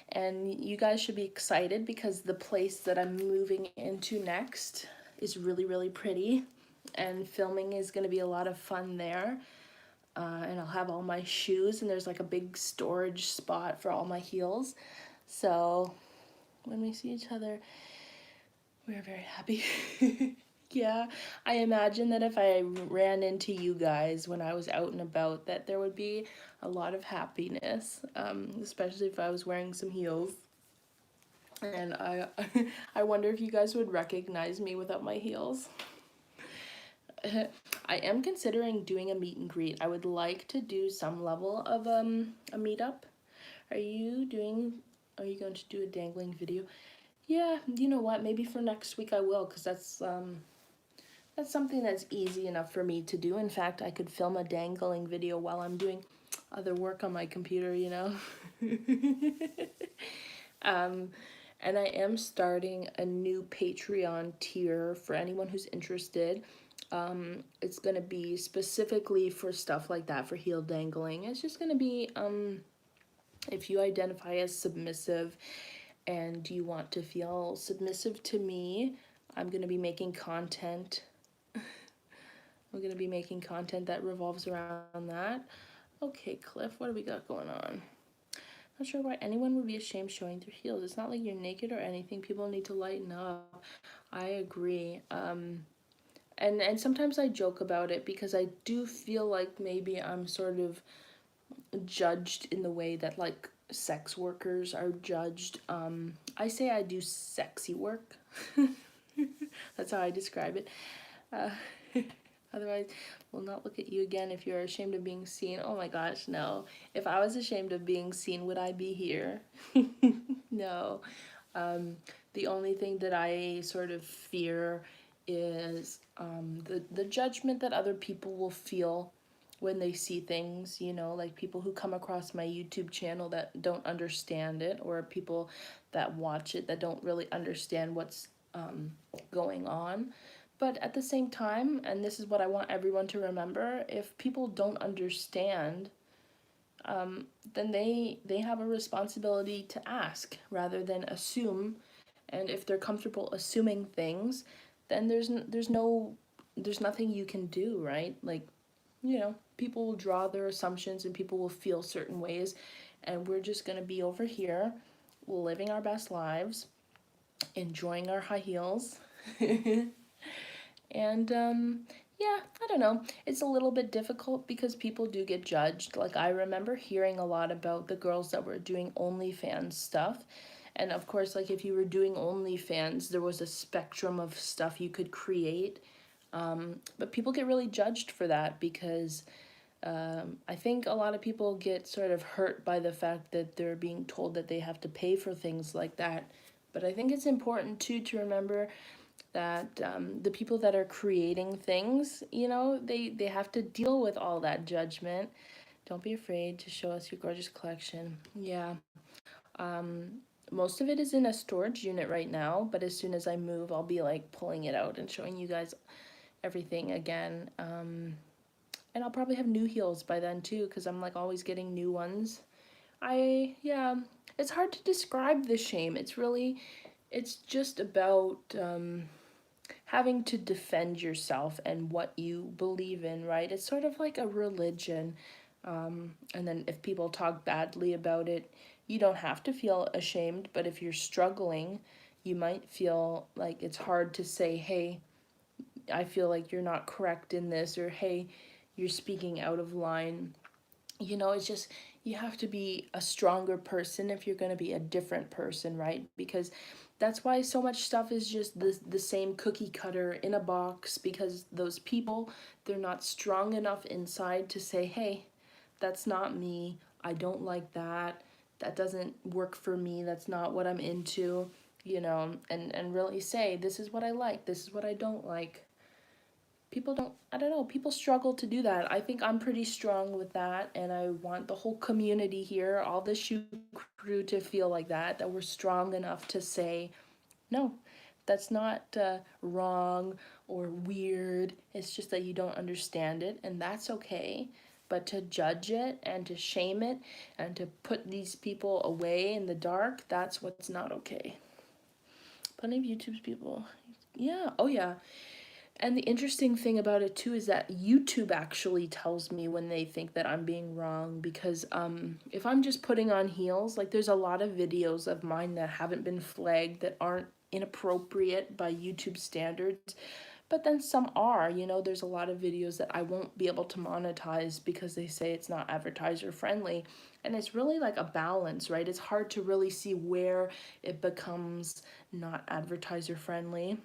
and you guys should be excited, because the place that I'm moving into next is really pretty, and filming is going to be a lot of fun there. And I'll have all my shoes, and there's like a big storage spot for all my heels. So when we see each other, we're very happy. Yeah, I imagine that if I ran into you guys when I was out and about, that there would be a lot of happiness, especially if I was wearing some heels. And I wonder if you guys would recognize me without my heels. I am considering doing a meet and greet. I would like to do some level of a meetup Are you going to do a dangling video? Yeah, you know what? Maybe for next week I will, because that's something that's easy enough for me to do. In fact, I could film a dangling video while I'm doing other work on my computer, you know? um, and I am starting a new Patreon tier for anyone who's interested. It's going to be specifically for stuff like that, for heel dangling. It's just going to be, if you identify as submissive and you want to feel submissive to me, I'm going to be making content. I'm going to be making content that revolves around that. Okay, Cliff, what do we got going on? Not sure why anyone would be ashamed showing their heels. It's not like you're naked or anything. People need to lighten up. I agree. And sometimes I joke about it because I do feel like maybe I'm sort of judged in the way that like sex workers are judged. I say I do sexy work. That's how I describe it. Uh, Otherwise, we'll not look at you again if you're ashamed of being seen. Oh my gosh, no. If I was ashamed of being seen, would I be here? No. The only thing that I sort of fear is the judgment that other people will feel when they see things, you know, like people who come across my YouTube channel that don't understand it, or people that watch it that don't really understand what's going on. But at the same time, and this is what I want everyone to remember, if people don't understand, then they have a responsibility to ask rather than assume. And if they're comfortable assuming things, then there's nothing you can do, right? Like, you know, people will draw their assumptions and people will feel certain ways, and we're just going to be over here living our best lives, enjoying our high heels. And yeah, I don't know. It's a little bit difficult because people do get judged. Like, I remember hearing a lot about the girls that were doing OnlyFans stuff. And of course, like, if you were doing OnlyFans, there was a spectrum of stuff you could create. But people get really judged for that because I think a lot of people get sort of hurt by the fact that they're being told that they have to pay for things like that. But I think it's important too to remember that the people that are creating things, you know, they have to deal with all that judgment. Don't be afraid to show us your gorgeous collection. Yeah. Most of it is in a storage unit right now, but as soon as I move, I'll be like pulling it out and showing you guys everything again. And I'll probably have new heels by then too, because I'm like always getting new ones. Yeah, it's hard to describe the shame. It's just about having to defend yourself and what you believe in, right? It's sort of like a religion. And then if people talk badly about it, you don't have to feel ashamed, but if you're struggling, you might feel like it's hard to say, hey, I feel like you're not correct in this, or hey, you're speaking out of line. You know, it's just, you have to be a stronger person if you're going to be a different person, right? Because that's why so much stuff is just the same cookie cutter in a box, because those people, they're not strong enough inside to say, hey, that's not me, I don't like that, that doesn't work for me, that's not what I'm into, you know, and really say, this is what I like, this is what I don't like. People don't, I don't know, people struggle to do that. I think I'm pretty strong with that, and I want the whole community here, all the shoe crew, to feel like that we're strong enough to say, no, that's not wrong or weird. It's just that you don't understand it, and that's okay. But to judge it and to shame it and to put these people away in the dark, that's what's not okay. Plenty of YouTube's people. Yeah, oh yeah. And the interesting thing about it too is that YouTube actually tells me when they think that I'm being wrong, because if I'm just putting on heels, like there's a lot of videos of mine that haven't been flagged, that aren't inappropriate by YouTube standards, but then some are, you know, there's a lot of videos that I won't be able to monetize because they say it's not advertiser friendly. And it's really like a balance, right? It's hard to really see where it becomes not advertiser friendly.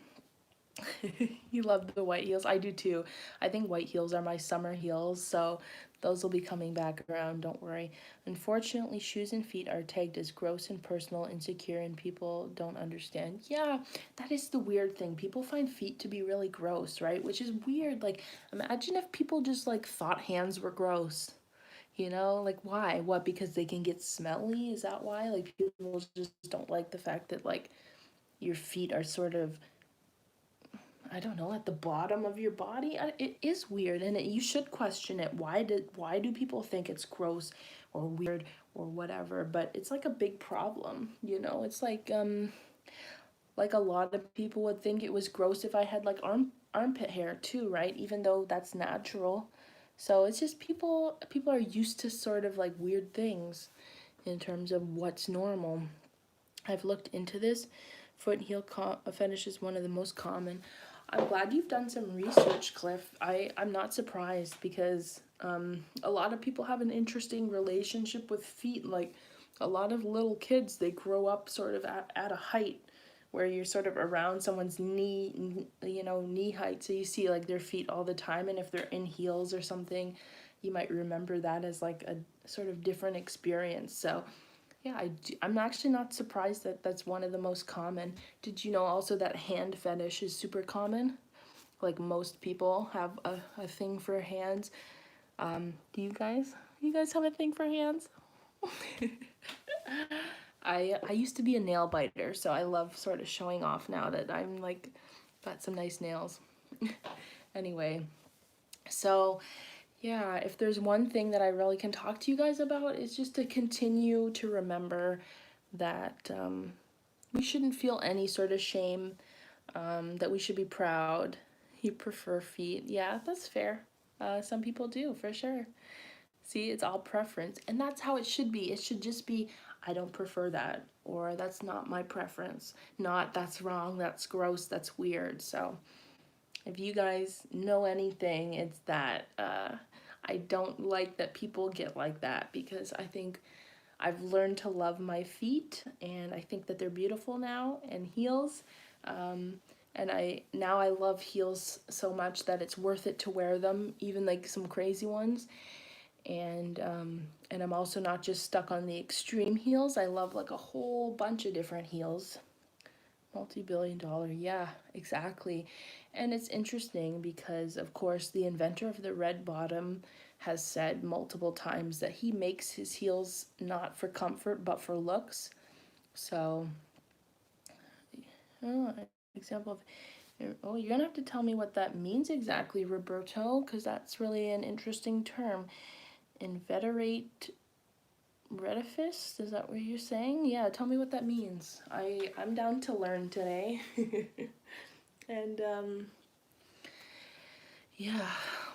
You love the white heels. I do too. I think white heels are my summer heels, so those will be coming back around, don't worry. Unfortunately, shoes and feet are tagged as gross and personal, insecure, and people don't understand. Yeah, that is the weird thing. People find feet to be really gross, right? Which is weird. Like, imagine if people just like thought hands were gross. You know, like why? What? Because they can get smelly? Is that why? Like people just don't like the fact that like your feet are sort of, I don't know, at the bottom of your body. It is weird, and you should question it. Why do people think it's gross or weird or whatever? But it's like a big problem, you know. It's like a lot of people would think it was gross if I had like armpit hair too, right? Even though that's natural. So it's just people are used to sort of like weird things in terms of what's normal. I've looked into this. Foot and heel fetish is one of the most common. I'm glad you've done some research, Cliff. I'm not surprised because a lot of people have an interesting relationship with feet. Like a lot of little kids, they grow up sort of at a height where you're sort of around someone's knee, you know, knee height. So you see like their feet all the time. And if they're in heels or something, you might remember that as like a sort of different experience. So yeah, I'm actually not surprised that that's one of the most common. Did you know also that hand fetish is super common? Like most people have a thing for hands. Do you guys? You guys have a thing for hands? I used to be a nail biter, so I love sort of showing off now that I'm like got some nice nails. Anyway, so yeah, if there's one thing that I really can talk to you guys about, it's just to continue to remember that we shouldn't feel any sort of shame, that we should be proud. You prefer feet. Yeah, that's fair. Some people do, for sure. See, it's all preference. And that's how it should be. It should just be, I don't prefer that. Or that's not my preference. Not, that's wrong, that's gross, that's weird. So if you guys know anything, it's that I don't like that people get like that because I think I've learned to love my feet and I think that they're beautiful now and heels. Um, and I love heels so much that it's worth it to wear them, even like some crazy ones. And I'm also not just stuck on the extreme heels. I love like a whole bunch of different heels. Multi-billion dollar, yeah, exactly. And it's interesting because, of course, the inventor of the red bottom has said multiple times that he makes his heels not for comfort but for looks. So, oh, example of, oh, you're gonna have to tell me what that means exactly, Roberto, because that's really an interesting term. Inveterate retifice, is that what you're saying? Yeah, tell me what that means. I'm down to learn today. And yeah,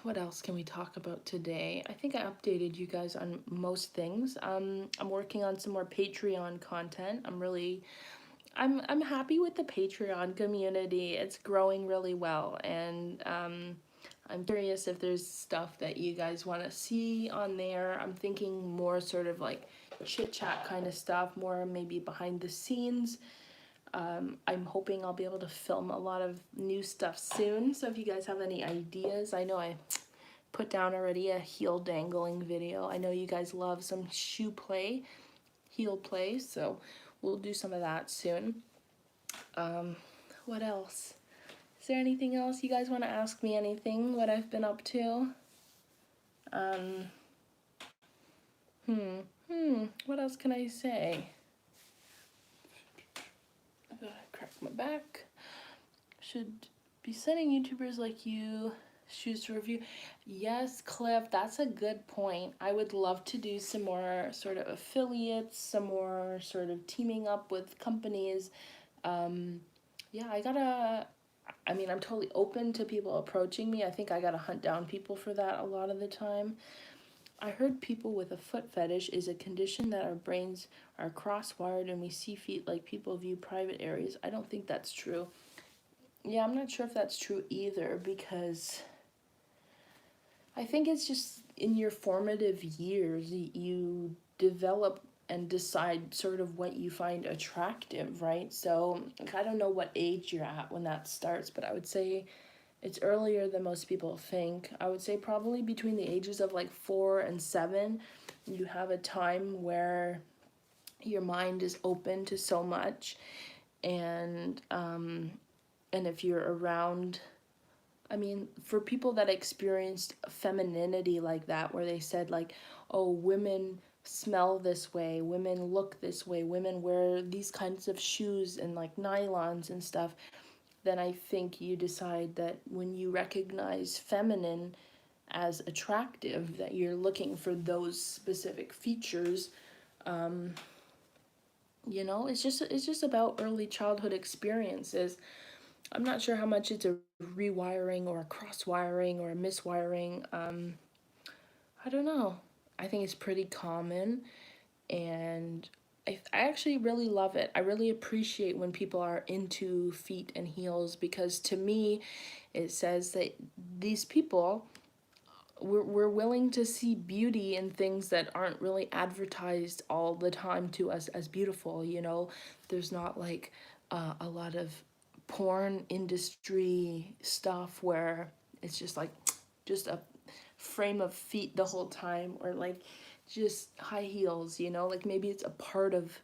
what else can we talk about today? I think I updated you guys on most things. I'm working on some more Patreon content. I'm happy with the Patreon community. It's growing really well, and I'm curious if there's stuff that you guys want to see on there. I'm thinking more sort of like chit chat kind of stuff, more maybe behind the scenes. I'm hoping I'll be able to film a lot of new stuff soon. So if you guys have any ideas, I know I put down already a heel dangling video. I know you guys love some shoe play, heel play, so we'll do some of that soon. What else? Is there anything else you guys want to ask me? Anything? What I've been up to? Um, what else can I say? I gotta crack my back. Should be sending YouTubers like you shoes to review. Yes, Cliff, that's a good point. I would love to do some more sort of affiliates, some more sort of teaming up with companies. Yeah, I mean, I'm totally open to people approaching me. I think I gotta hunt down people for that a lot of the time. I heard people with a foot fetish is a condition that our brains are cross-wired and we see feet like people view private areas. I don't think that's true. Yeah, I'm not sure if that's true either because I think it's just in your formative years you develop and decide sort of what you find attractive, right? So like, I don't know what age you're at when that starts, but I would say it's earlier than most people think. I would say probably between the ages of like 4 and 7, you have a time where your mind is open to so much, and if you're around, I mean, for people that experienced femininity like that, where they said, like, oh, women smell this way, women look this way, women wear these kinds of shoes and like nylons and stuff, then I think you decide that when you recognize feminine as attractive, that you're looking for those specific features. Um, it's just about early childhood experiences. I'm not sure how much it's a rewiring or a cross wiring or a miswiring. I don't know. I think it's pretty common, and I actually really love it. I really appreciate when people are into feet and heels, because to me, it says that these people, we're willing to see beauty in things that aren't really advertised all the time to us as beautiful. There's not like a lot of porn industry stuff where it's just like just a frame of feet the whole time, or like just high heels, like maybe it's a part of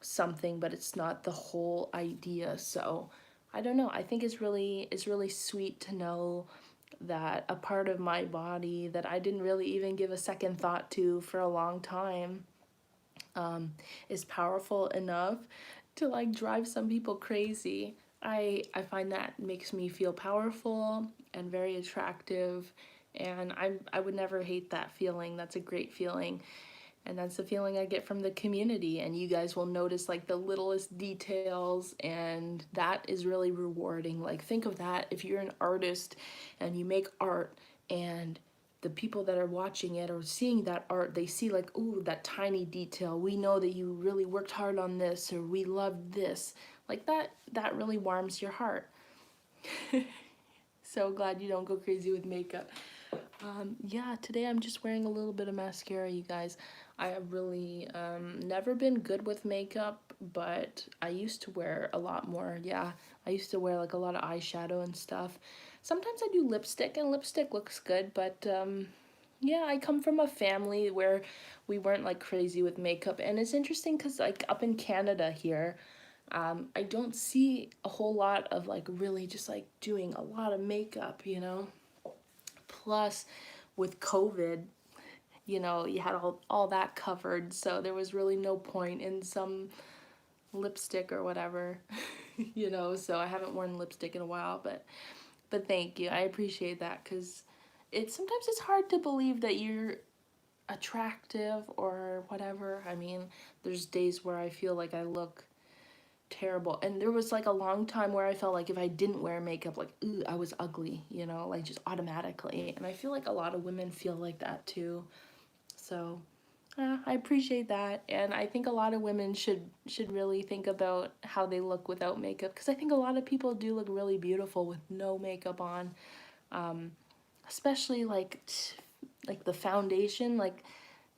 something but it's not the whole idea. So I don't know, I think it's really sweet to know that a part of my body that I didn't really even give a second thought to for a long time is powerful enough to like drive some people crazy. I find that makes me feel powerful and very attractive, and I would never hate that feeling. That's a great feeling. And that's the feeling I get from the community, and you guys will notice like the littlest details, and that is really rewarding. Like, think of that if you're an artist and you make art, and the people that are watching it or seeing that art, they see like, ooh, that tiny detail. We know that you really worked hard on this, or we love this. Like that really warms your heart. So glad you don't go crazy with makeup. Yeah, today I'm just wearing a little bit of mascara, you guys. I have really never been good with makeup, but I used to wear a lot more. Yeah, I used to wear like a lot of eyeshadow and stuff. Sometimes I do lipstick, and lipstick looks good, but yeah, I come from a family where we weren't like crazy with makeup, and it's interesting because like up in Canada here, I don't see a whole lot of like really just like doing a lot of makeup. Plus, with COVID, you had all that covered, so there was really no point in some lipstick or whatever, so I haven't worn lipstick in a while, but thank you. I appreciate that, because sometimes it's hard to believe that you're attractive or whatever. I mean, there's days where I feel like I look terrible, and there was like a long time where I felt like if I didn't wear makeup, like, ooh, I was ugly, like just automatically, and I feel like a lot of women feel like that too. So I appreciate that, and I think a lot of women should really think about how they look without makeup, because I think a lot of people do look really beautiful with no makeup on, especially like the foundation, like,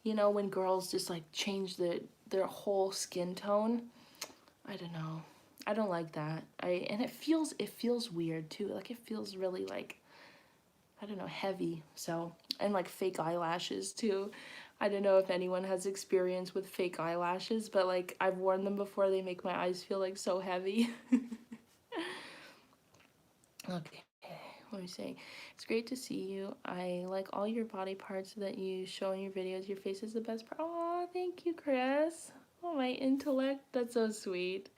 when girls just like change their whole skin tone. I don't know. I don't like that. And it feels weird too. Like, it feels really like, I don't know, heavy. So, and like fake eyelashes too. I don't know if anyone has experience with fake eyelashes, but like I've worn them before. They make my eyes feel like so heavy. Okay, let me say, it's great to see you. I like all your body parts that you show in your videos. Your face is the best part. Oh, thank you, Chris. Oh, my intellect. That's so sweet.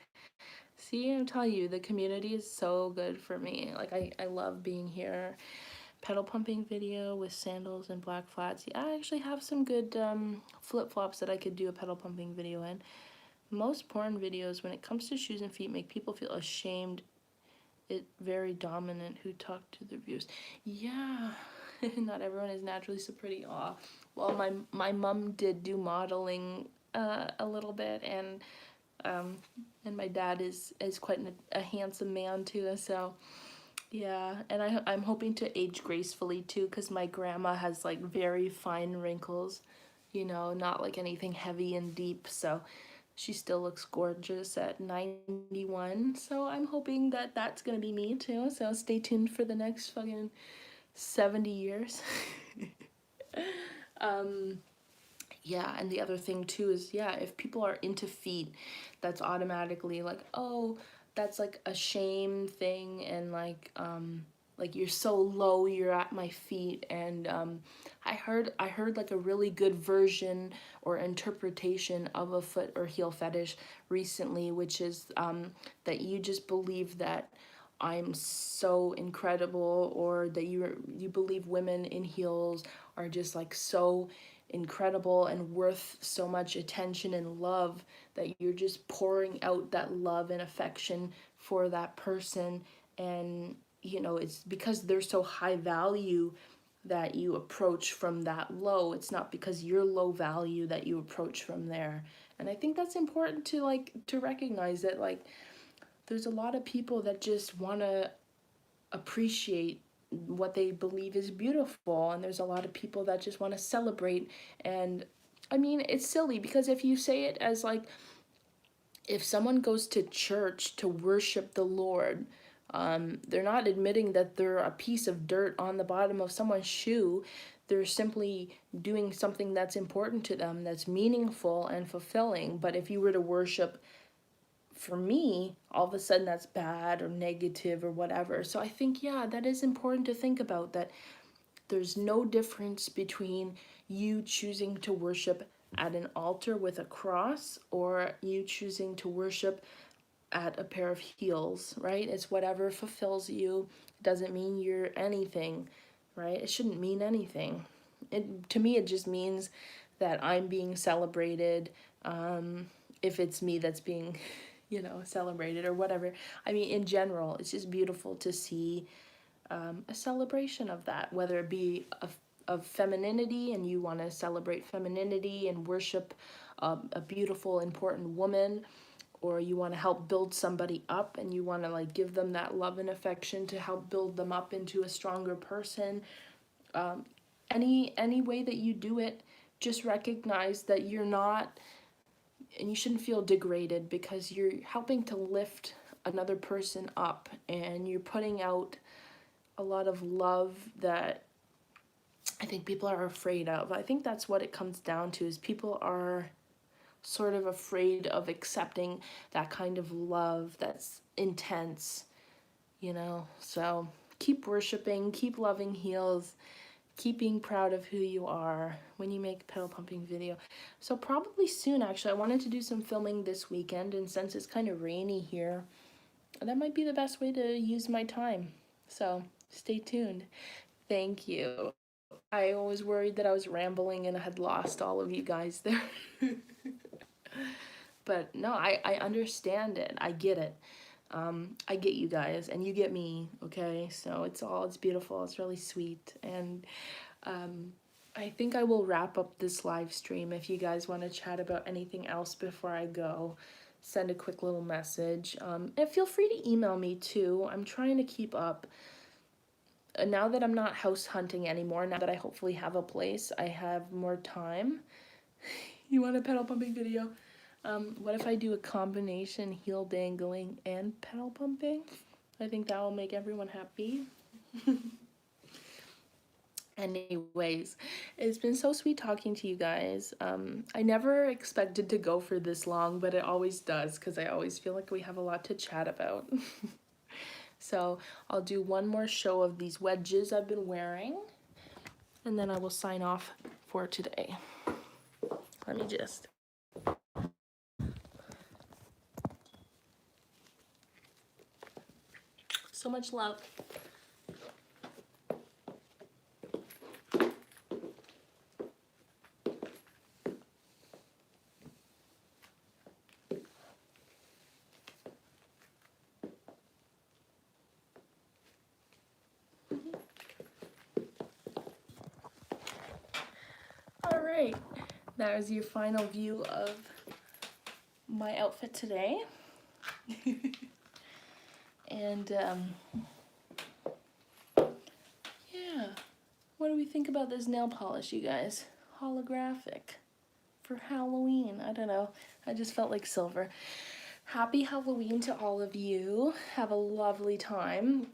See, I'm telling you, the community is so good for me. Like, I love being here. Pedal pumping video with sandals and black flats. Yeah, I actually have some good flip-flops that I could do a pedal pumping video in. Most porn videos, when it comes to shoes and feet, make people feel ashamed. It very dominant who talk to the reviews. Yeah, not everyone is naturally so pretty. Aw. Well, my mom did do modeling a little bit, and my dad is quite a handsome man too, so yeah. And I'm hoping to age gracefully too, because my grandma has like very fine wrinkles. you know, not like anything heavy and deep. So she still looks gorgeous at 91. So I'm hoping that that's gonna be me too. So stay tuned for the next fucking 70 years. um, yeah, and the other thing too is, yeah, if people are into feet, that's automatically like, oh, that's like a shame thing, and like you're so low, you're at my feet. And I heard like a really good version or interpretation of a foot or heel fetish recently, which is that you just believe that I'm so incredible, or that you believe women in heels are just like so incredible and worth so much attention and love, that you're just pouring out that love and affection for that person. And you know, it's because they're so high value that you approach from that low. It's not because you're low value that you approach from there. And I think that's important to like to recognize that, like, there's a lot of people that just want to appreciate what they believe is beautiful, and there's a lot of people that just want to celebrate. And I mean, it's silly because if you say it as like, if someone goes to church to worship the Lord, they're not admitting that they're a piece of dirt on the bottom of someone's shoe. They're simply doing something that's important to them, that's meaningful and fulfilling. But if you were to worship for me, all of a sudden that's bad or negative or whatever. So I think, yeah, that is important to think about, that there's no difference between you choosing to worship at an altar with a cross or you choosing to worship at a pair of heels, right? It's whatever fulfills you. It doesn't mean you're anything, right? It shouldn't mean anything. To me, it just means that I'm being celebrated. If it's me that's being, you know, celebrated or whatever. I mean, in general, it's just beautiful to see a celebration of that, whether it be of femininity and you want to celebrate femininity and worship a beautiful, important woman, or you want to help build somebody up and you want to like give them that love and affection to help build them up into a stronger person. Any way that you do it, just recognize that you're not, and you shouldn't feel degraded, because you're helping to lift another person up and you're putting out a lot of love that I think people are afraid of. I think that's what it comes down to, is people are sort of afraid of accepting that kind of love that's intense, you know? So keep worshiping, keep loving heels, keep being proud of who you are when you make a pedal pumping video. So probably soon, actually. I wanted to do some filming this weekend, and since it's kind of rainy here, that might be the best way to use my time. So stay tuned. Thank you. I was worried that I was rambling and I had lost all of you guys there. But no, I understand it. I get it. I get you guys and you get me, okay? So it's beautiful. It's really sweet. And I think I will wrap up this live stream. If you guys want to chat about anything else before I go, send a quick little message. And feel free to email me too. I'm trying to keep up. Now that I'm not house hunting anymore, now that I hopefully have a place, I have more time. You want a pedal pumping video? What if I do a combination heel dangling and pedal pumping? I think that will make everyone happy. Anyways, it's been so sweet talking to you guys. I never expected to go for this long, but it always does, because I always feel like we have a lot to chat about. So I'll do one more show of these wedges I've been wearing, and then I will sign off for today. Let me just... So much love. All right, that was your final view of my outfit today. And yeah, what do we think about this nail polish, you guys? holographic for Halloween. I don't know. I just felt like silver. Happy Halloween to all of you. Have a lovely time.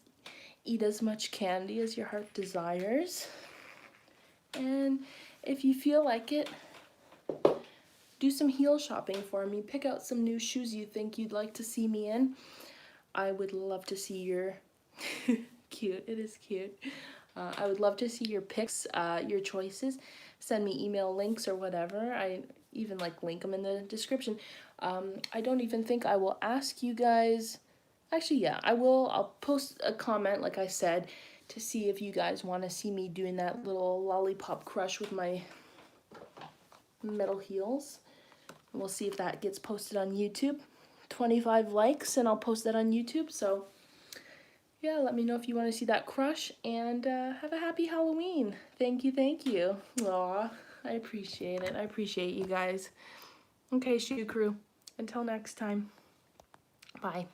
Eat as much candy as your heart desires. And if you feel like it, do some heel shopping for me. Pick out some new shoes you think you'd like to see me in. I would love to see your cute. It is cute. I would love to see your pics, your choices. Send me email links or whatever. I even like link them in the description. I don't even think I will ask you guys. Actually, yeah, I will. I'll post a comment, like I said, to see if you guys want to see me doing that little lollipop crush with my metal heels. And we'll see if that gets posted on YouTube. 25 likes and I'll post that on YouTube. So yeah, let me know if you want to see that crush, and have a happy Halloween. Thank you, thank you. Aw, I appreciate it. I appreciate you guys. Okay, Shoe Crew. Until next time. Bye.